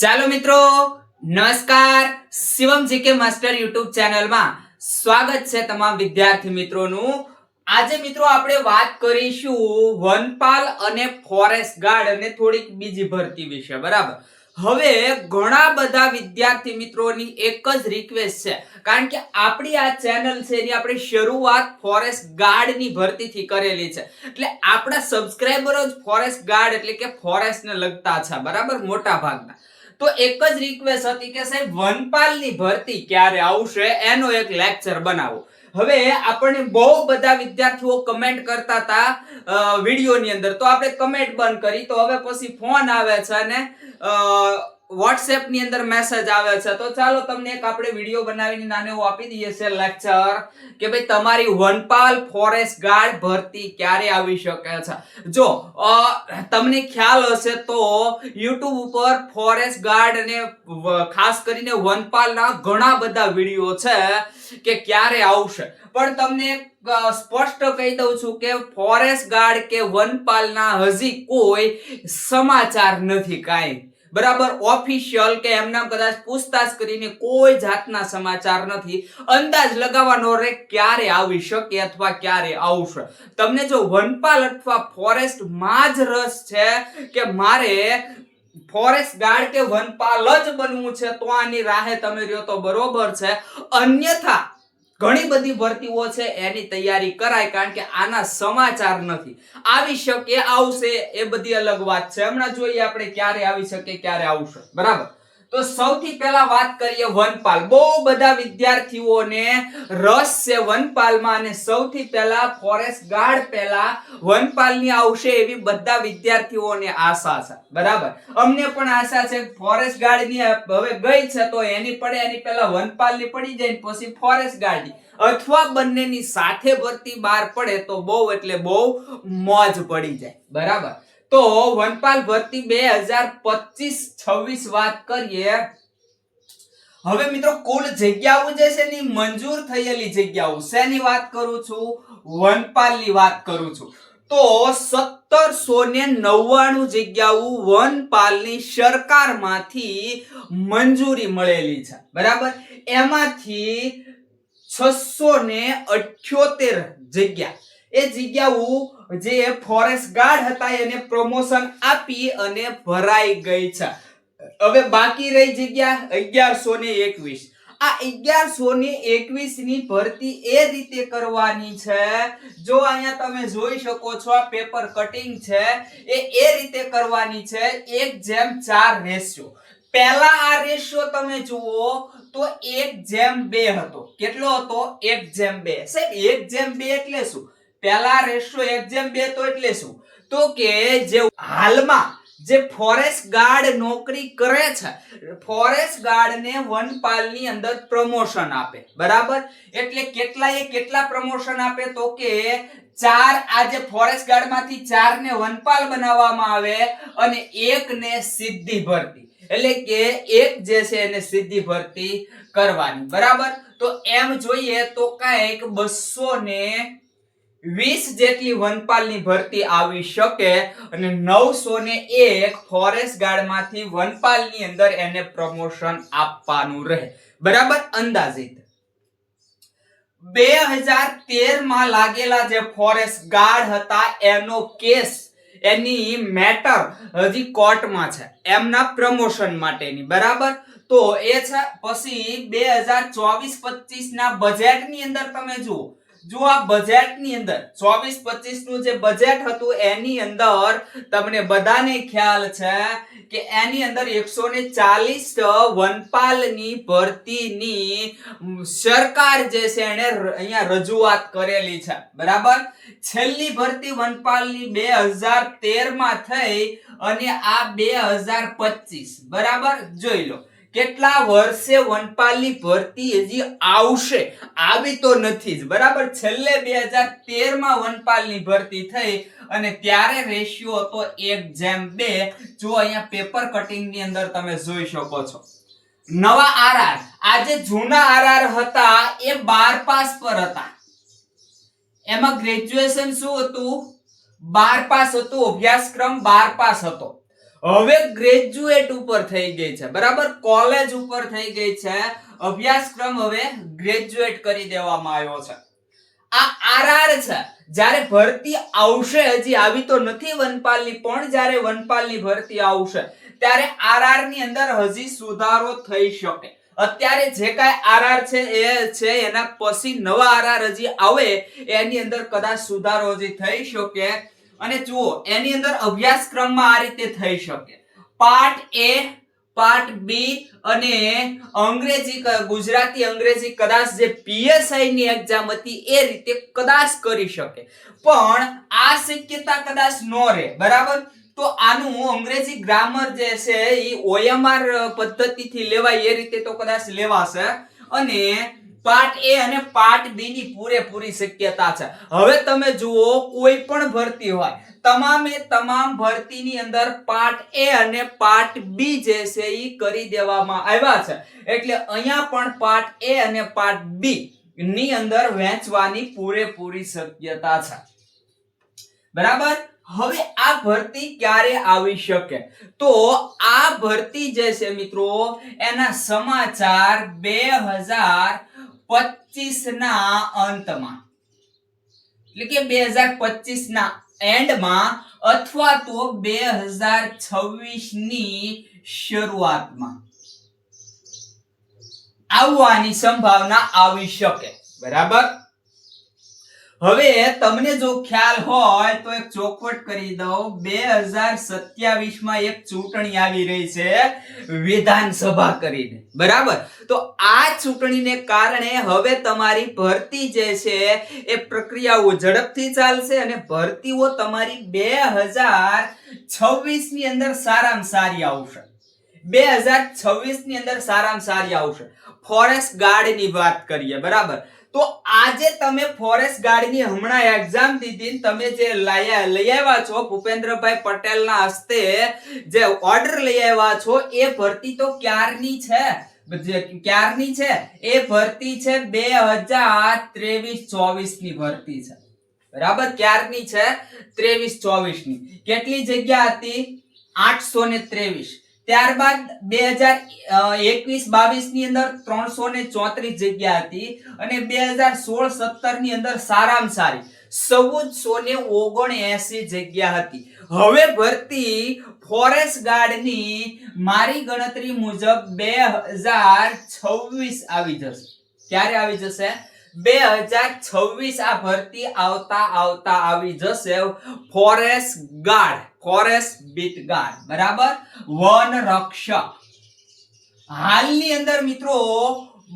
ચાલો મિત્રો, નમસ્કાર. શિવમ જીકે માસ્ટર યુટ્યુબ ચેનલમાં સ્વાગત છે તમામ વિદ્યાર્થી મિત્રોનું. આજે મિત્રો આપણે વાત કરીશું વનપાલ અને ફોરેસ્ટ ગાર્ડ અને થોડીક બીજી ભરતી વિશે. બરાબર. હવે ઘણા બધા વિદ્યાર્થી મિત્રોની એક જ રિક્વેસ્ટ છે, કારણ કે આપણી આ ચેનલ છે એની આપણે શરૂઆત ફોરેસ્ટ ગાર્ડની ભરતીથી કરેલી છે. એટલે આપણા સબસ્ક્રાઇબરો જ ફોરેસ્ટ ગાર્ડ એટલે કે ફોરેસ્ટને લગતા છે. બરાબર, મોટા ભાગના. તો એક જ રિક્વેસ્ટ હતી કે સાહેબ વનપાલની ભરતી ક્યારે આવશે એનો એક લેક્ચર બનાવો. હવે આપણને બહુ બધા વિદ્યાર્થીઓ કમેન્ટ કરતા હતા વિડીયોની અંદર, તો આપણે કમેન્ટ બંધ કરી. તો હવે પછી ફોન આવે છે અને વોટ્સએપ ની અંદર મેસેજ આવે છે. તો ચાલો તમને એક આપણે વિડીયો બનાવીને નાનો એવો આપી દઈએ છે લેક્ચર કે ભાઈ તમારી વનપાલ ફોરેસ્ટ ગાર્ડ ભરતી ક્યારે આવી શકે છે. જો તમને ખ્યાલ હશે તો YouTube ઉપર ફોરેસ્ટ ગાર્ડ અને ખાસ કરીને વનપાલના ઘણા બધા વિડીયો છે કે ક્યારે આવશે. પણ તમને સ્પષ્ટ કહી દઉં છું કે ફોરેસ્ટ ગાર્ડ કે વનપાલના હજી કોઈ સમાચાર નથી. કાંઈ બરાબર ઓફિશિયલ કે એમના કદાચ પૂછતાછ કરીને કોઈ જાતના સમાચાર નથી. અંદાજ લગાવવાનો રે ક્યારે આવી શકે અથવા ક્યારે આવશે. તમને જો વનપાલ અથવા ફોરેસ્ટ માં જ રસ છે કે મારે ફોરેસ્ટ ગાર્ડ કે વનપાલ જ બનવું છે, તો આની રાહે તમે રહ્યો તો બરોબર છે. અન્યથા ઘણી બધી ભરતીઓ છે એની તૈયારી કરાય, કારણ કે આના સમાચાર નથી. આવી શકે, આવશે, એ બધી અલગ વાત છે. હમણાં જોઈએ આપણે ક્યારે આવી શકે, ક્યારે આવશે. બરાબર. તો સૌથી પહેલા વાત કરીએ વનપાલ. બહુ બધા વિદ્યાર્થીઓને રસ છે વનપાલમાં અને સૌથી પહેલા ફોરેસ્ટ ગાર્ડ પહેલા વનપાલની આવશે એવી બધા વિદ્યાર્થીઓને આશા છે. બરાબર. અમને પણ આશા છે ફોરેસ્ટ ગાર્ડની હવે ગઈ છે તો એની પડે, એની પહેલા વનપાલની પડી જાય પછી ફોરેસ્ટ ગાર્ડની, અથવા બંનેની સાથે ભરતી બહાર પડે તો બહુ એટલે બહુ મોજ પડી જાય. બરાબર. તો વનપાલ ભરતી 2025-26 વાત કરીએ. હવે મિત્રો કુલ જગ્યાઓ જે છે ની મંજૂર થયેલી જગ્યાઓ શેની વાત કરું છું? વનપાલની વાત કરું છું. તો 1799 જગ્યાઓ વનપાલની સરકારમાંથી મંજૂરી મળેલી છે. બરાબર. એમાંથી 678 જગ્યા, એ જગ્યાઓ જે ફોરેસ્ટ ગાર્ડ હતા એને પ્રમોશન આપી અને ભરાઈ ગઈ છે. હવે બાકી રહી જગ્યા 1121. આ 1121 ની ભરતી એ રીતે કરવાની છે. જો અહીંયા તમે જોઈ શકો છો આ પેપર કટિંગ છે એ રીતે કરવાની છે 1:4 રેશિયો. પહેલા આ રેશિયો તમે જુઓ તો 1:2 હતો. કેટલો હતો? 1:2. સાહેબ 1:2 એટલે શું? પહેલા રેશિયો 1:2 તો એટલે શું? તો કે જે હાલમાં જે ફોરેસ્ટ ગાર્ડ નોકરી કરે છે, ફોરેસ્ટ ગાર્ડને વનપાલની અંદર પ્રમોશન આપે. બરાબર. એટલે કેટલા પ્રમોશન આપે? તો કે 4 આજે ફોરેસ્ટ ગાર્ડમાંથી 4 ને વનપાલ બનાવવામાં આવે અને 1 ને સીધી ભરતી, એટલે કે 1 જે છે એને સીધી ભરતી કરવાની. બરાબર. તો એમ જોઈએ તો કંઈક 220 જેટલી વનપાલની ભરતી આવી શકે અને 901 ફોરેસ્ટ ગાર્ડમાંથી વનપાલની અંદર એને પ્રમોશન આપવાનું રહે. બરાબર. અંદાજિત 2013 માં લાગેલા જે ફોરેસ્ટ ગાર્ડ હતા એનો કેસ, એની મેટર હજી કોર્ટમાં છે એમના પ્રમોશન માટેની. બરાબર. તો એ છે. પછી 2024-25 ના બજેટની અંદર તમે જુઓ, જો આ બજેટની અંદર 24-25 નું જે બજેટ હતું એની અંદર તમને બધાને ખ્યાલ છે કે એની અંદર 140 વનપાલની ભરતીની સરકાર જે છે એને અહીંયા રજૂઆત કરેલી છે. બરાબર. છેલ્લી ભરતી વનપાલની 2013 માં થઈ અને આ 2025. બરાબર. જોઈ લો કેટલા વર્ષે વનપાલની ભરતી હજી આવશે. આવી તો નથી જ. બરાબર. છેલ્લે 2013 માં વનપાલની ભરતી થઈ અને ત્યારે રેશિયો હતો 1:2. જો અહીંયા પેપર કટિંગ ની અંદર તમે જોઈ શકો છો. નવા આરઆર, આજે જૂના આરઆર હતા એ 12 પાસ પર હતા. એમાં ગ્રેજ્યુએશન શું હતું? 12 પાસ હતું. અભ્યાસક્રમ 12 પાસ હતો. હવે ગ્રેજ્યુએટ ઉપર થઈ ગઈ છે, બરાબર, કોલેજ ઉપર થઈ ગઈ છે, અભ્યાસક્રમ હવે ગ્રેજ્યુએટ કરી દેવામાં આવ્યો છે. આ આરઆર છે. જ્યારે ભરતી આવશે, હજી આવી તો નથી વનપાલની, પણ જ્યારે વનપાલની ભરતી આવશે ત્યારે આરઆર ની અંદર હજી સુધારો થઈ શકે. અત્યારે જે કાંઈ આરઆર છે એ છે, એના પછી નવા આરઆર હજી આવે એની અંદર કદાચ સુધારો હજી થઈ શકે. અને જુઓ, એની અંદર અભ્યાસક્રમમાં આ રીતે થઈ શકે: પાર્ટ એ, પાર્ટ બી અને અંગ્રેજી, ગુજરાતી અંગ્રેજી કદાચ જે પીએસઆઈ ની એક્ઝામ હતી એ રીતે કદાચ કરી શકે. પણ આ શક્યતા કદાચ નો રહે, બરાબર. તો આનું અંગ્રેજી ગ્રામર જે છે એ ઓએમઆર પદ્ધતિથી લેવાય એ રીતે તો કદાચ લેવાશે. અને પાર્ટ એ અને પાર્ટ બી ની પૂરેપૂરી શક્યતા છે. હવે તમે જુઓ, કોઈ પણ ભરતી હોય, તમામે તમામ ભરતીની અંદર પાર્ટ એ અને પાર્ટ બી જે છે એ કરી દેવામાં આવ્યા છે. એટલે અહીંયા પણ પાર્ટ એ અને પાર્ટ બી ની અંદર વહેંચવાની પૂરેપૂરી શક્યતા છે, બરાબર. હવે આ ભરતી ક્યારે આવી શકે? તો આ ભરતી જે છે મિત્રો, એના સમાચાર 2025 ના અંતમાં, એટલે કે 2025 ના એન્ડમાં અથવા તો 2026 ની શરૂઆતમાં આવવાની સંભાવના આવી શકે, બરાબર. હવે તમને જો ખ્યાલ હોય તો એક ચોખવટ કરી દઉં. 2027 માં એક ચૂંટણી આવી રહી છે, વિધાનસભા કરીને, બરાબર. તો આ ચૂંટણીને કારણે હવે તમારી ભરતી જે છે એ પ્રક્રિયાઓ ઝડપથી ચાલશે અને ભરતીઓ તમારી 2026 ની અંદર સારામાં સારી આવશે. 2026 ની અંદર સારામાં સારી આવશે. ફોરેસ્ટ ગાર્ડની વાત કરીએ, બરાબર. તો આજે તમે ફોરેસ્ટ ગાર્ડની હમણાં એક્ઝામ દીધી, તમે જે લઈ આવ્યા છો ભૂપેન્દ્રભાઈ પટેલના હસ્તે જે ઓર્ડર લઈ આવ્યા છો, એ ભરતી તો ક્યારની છે? ક્યારની છે? એ ભરતી છે 2023-24 ની ભરતી છે, બરાબર. ક્યારની છે? 23-24 ની. કેટલી જગ્યા હતી? 823. ત્યારબાદ 2021-22 ની અંદર 334 જગ્યા હતી અને 2016-17 ની અંદર સારામાં સારી 1479 જગ્યા હતી. હવે ભરતી ફોરેસ્ટ ગાર્ડની મારી ગણતરી મુજબ 2026 આવી જશે. ક્યારે આવી જશે? 2026 આ ભરતી આવતા આવી જશે. Forest guard, forest bit guard, બરાબર, વન રક્ષક. હાલની અંદર મિત્રો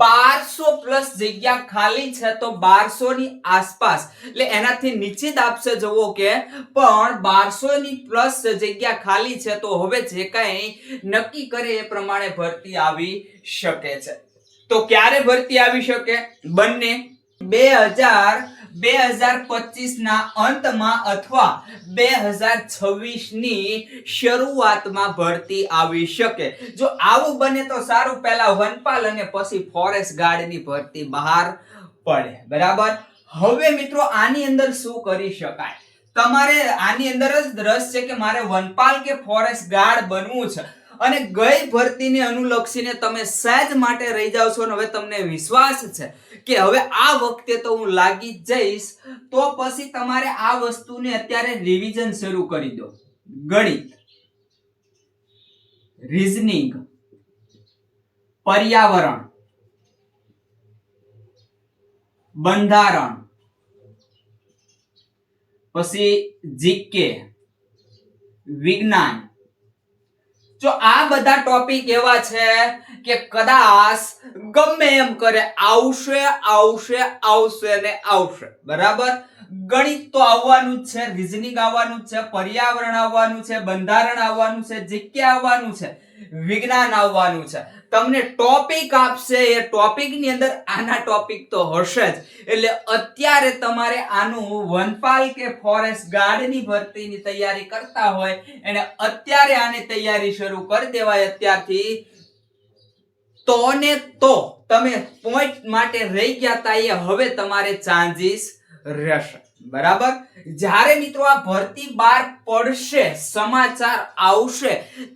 1200 પ્લસ જગ્યા ખાલી છે. તો 1200 ની આસપાસ, એટલે એનાથી નીચે જ આપશે જવો કે, પણ 1200 ની પ્લસ જગ્યા ખાલી છે. તો હવે જે કાંઈ નક્કી કરે એ પ્રમાણે ભરતી આવી શકે છે. તો ક્યારે ભરતી આવી શકે? બંને 2025 ના અંતમાં અથવા 2026 ની શરૂઆતમાં ભરતી આવી શકે. જો આવું બને તો સારું, પહેલા વનપાલ અને પછી ફોરેસ્ટ ગાર્ડની ભરતી બહાર પડે, બરાબર. હવે મિત્રો આની અંદર શું કરી શકાય? તમારે આની અંદર જ રસ છે કે મારે વનપાલ કે ફોરેસ્ટ ગાર્ડ બનવું છે અને ગઈ ભરતીને અનુલક્ષીને તમે સહેજ માટે રહી જાવ છો અને હવે તમને વિશ્વાસ છે કે હવે આ વખતે તો હું લાગી જ જઈશ, તો પછી તમારે આ વસ્તુને અત્યારે રિવિઝન શરૂ કરી દો. ગણિત, રીઝનિંગ, પર્યાવરણ, બંધારણ, પછી જીકે, વિજ્ઞાન. જો આ બધા ટોપિક એવા છે કે કદાચ ગમે એમ કરે આવશે આવશે આવશે ને આવશે, બરાબર. ગણિત તો આવવાનું જ છે, રીઝનિંગ આવવાનું જ છે, પર્યાવરણ આવવાનું છે, બંધારણ આવવાનું છે, જીકે આવવાનું છે, વિજ્ઞાન આવવાનું છે. તમને ટોપિક આપશે, એ ટોપિક ની અંદર આના ટોપિક તો હશે જ. એટલે અત્યારે તમારે આનું વનપાલ કે ફોરેસ્ટ ગાર્ડની ભરતીની તૈયારી કરતા હોય એને અત્યારે આની તૈયારી શરૂ કરી દેવાય અત્યારથી. તો ને તો તમે પોઈન્ટ માટે રહી ગયા તા, એ હવે તમારે ચાન્સીસ રહેશે. બરાબર. જ્યારે મિત્રો આ ભરતી બહાર પડશે, સમાચાર આવશે,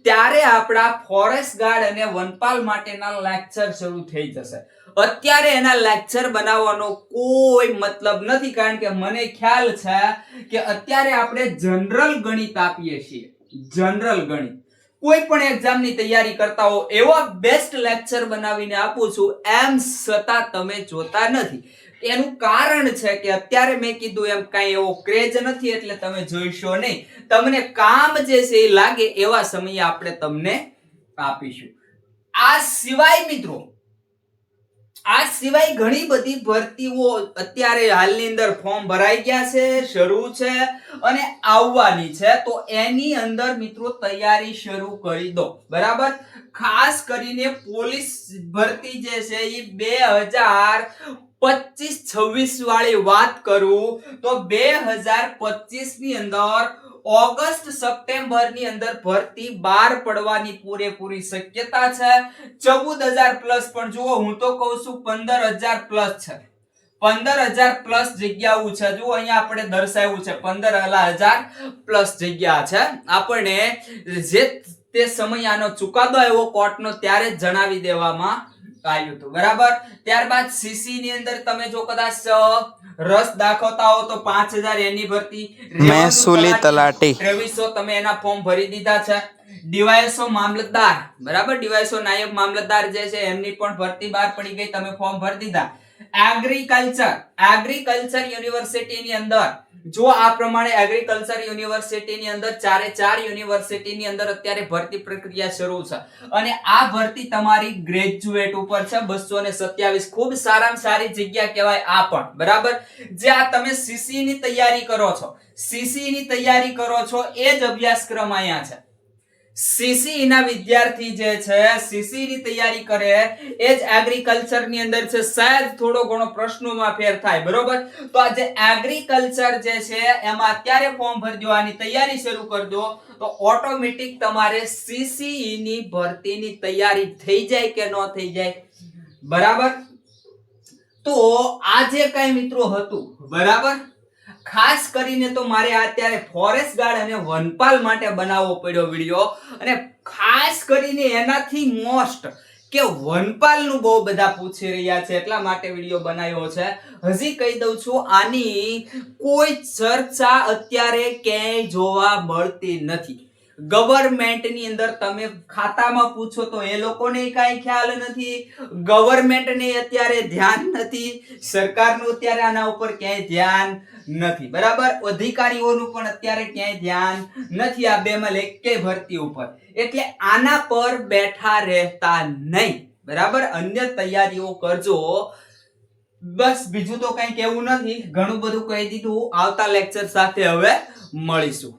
ત્યારે આપણા ફોરેસ્ટ ગાર્ડ અને વનપાલ માટેના લેક્ચર શરૂ થઈ જશે. અત્યારે એના લેક્ચર બનાવવાનો કોઈ મતલબ નથી, કારણ કે મને ખ્યાલ છે કે અત્યારે આપણે જનરલ ગણિત આપીએ છીએ. જનરલ ગણિત કોઈ પણ એક્ઝામની તૈયારી કરતા હો એવા બેસ્ટ લેક્ચર બનાવીને આપું છું, એમ છતાં તમે જોતા નથી. એનું કારણ છે કે અત્યારે મેં કીધું એમ કાંઈ એવો ક્રેઝ નથી, એટલે તમે જોઈશો નહીં. તમને કામ જે છે એ લાગે એવા સમયે આપણે તમને આપીશું. આ સિવાય મિત્રો, આ સિવાય ઘણી બધી ભરતીઓ અત્યારે હાલની અંદર ફોર્મ ભરાઈ ગયા છે, શરૂ છે અને આવવાની છે. તો એની અંદર મિત્રો તૈયારી શરૂ કરી દો. બરાબર. ખાસ કરીને પોલીસ ભરતી જે છે એ 2025-26 વાળી વાત કરું તો 2025 ની અંદર ઓગસ્ટ સપ્ટેમ્બર ની અંદર ભરતી બહાર પડવાની પૂરેપૂરી શક્યતા છે. 14,000 પ્લસ, પણ જુઓ હું તો કહું છું 15,000 પ્લસ છે. 15,000 પ્લસ જગ્યાઓ છે. જુઓ અહીંયા આપણે દર્શાવ્યું છે 15,000 પ્લસ જગ્યા છે. આપણને જે તે સમય આનો ચુકાદો આવ્યો કોર્ટનો ત્યારે જ જણાવી દેવામાં આવ્યું હતું. બરાબર. ત્યારબાદ સીસી ની અંદર તમે જો કદાચ રસ દાખવતા હો તો 5,000 એની ભરતી. મહેસૂલી તલાટી 2300 તમે એના ફોર્મ ભરી દીધા છે. ડીવાયએસઓ મામલતદાર, બરાબર, ડીવાયએસઓ નાયબ મામલતદાર જે છે એમની પણ ભરતી બહાર પડી ગઈ, તમે ફોર્મ ભરી દીધા. એગ્રીકલ્ચર યુનિવર્સિટીની અંદર જો આ પ્રમાણે એગ્રીકલ્ચર યુનિવર્સિટીની અંદર 4 યુનિવર્સિટીની અંદર અત્યારે ભરતી પ્રક્રિયા શરૂ છે અને આ ભરતી તમારી ગ્રેજ્યુએટ ઉપર છે. 227 ખૂબ સારામાં સારી જગ્યા કહેવાય આ પણ. બરાબર. જે આ તમે સીસી ની તૈયારી કરો છો, સીસી ની તૈયારી કરો છો એ જ અભ્યાસક્રમ અહીંયા છે. સીસી ના વિદ્યાર્થી જે છે સીસી ની તૈયારી કરે એ જ એગ્રીકલ્ચર ની અંદર છે. શાયદ થોડો ઘણો પ્રશ્નોમાં ફેર થાય. બરોબર. તો આ જે એગ્રીકલ્ચર જે છે એમાં અત્યારે ફોર્મ ભરી દો, આની તૈયારી શરૂ કરી દો, તો ઓટોમેટિક તમારે સીસી ની ભરતીની તૈયારી થઈ જાય કે ન થઈ જાય. બરાબર. તો આ જે કઈ મિત્રો હતું, બરાબર, ખાસ કરીને તો મારે અત્યારે ફોરેસ્ટ ગાર્ડ અને વનપાલ માટે બનાવવો પડ્યો વિડિયો, અને ખાસ કરીને એનાથી મોસ્ટ કે વનપાલનું બહુ બધા પૂછી રહ્યા છે એટલા માટે વિડિયો બનાવ્યો છે. હજી કહી દઉં છું, આની કોઈ ચર્ચા અત્યારે ક્યાંય જોવા મળતી નથી. ગવર્નમેન્ટ ની અંદર તમે ખાતામાં પૂછો તો એ લોકોને કાંઈ ખ્યાલ નથી, ગવર્નમેન્ટ ને અત્યારે ધ્યાન નથી, સરકારનું અત્યારે આના ઉપર ક્યાંય ધ્યાન નથી. બરાબર. અધિકારીઓનું પણ અત્યારે ક્યાંય ધ્યાન નથી આ બેમાં એકે ભરતી ઉપર. એટલે આના પર બેઠા રહેતા નહીં. બરાબર. અન્ય તૈયારીઓ કરજો. બસ બીજું તો કઈ કહેવું નથી, ઘણું બધું કહી દીધું. આવતા લેક્ચર સાથે હવે મળીશું.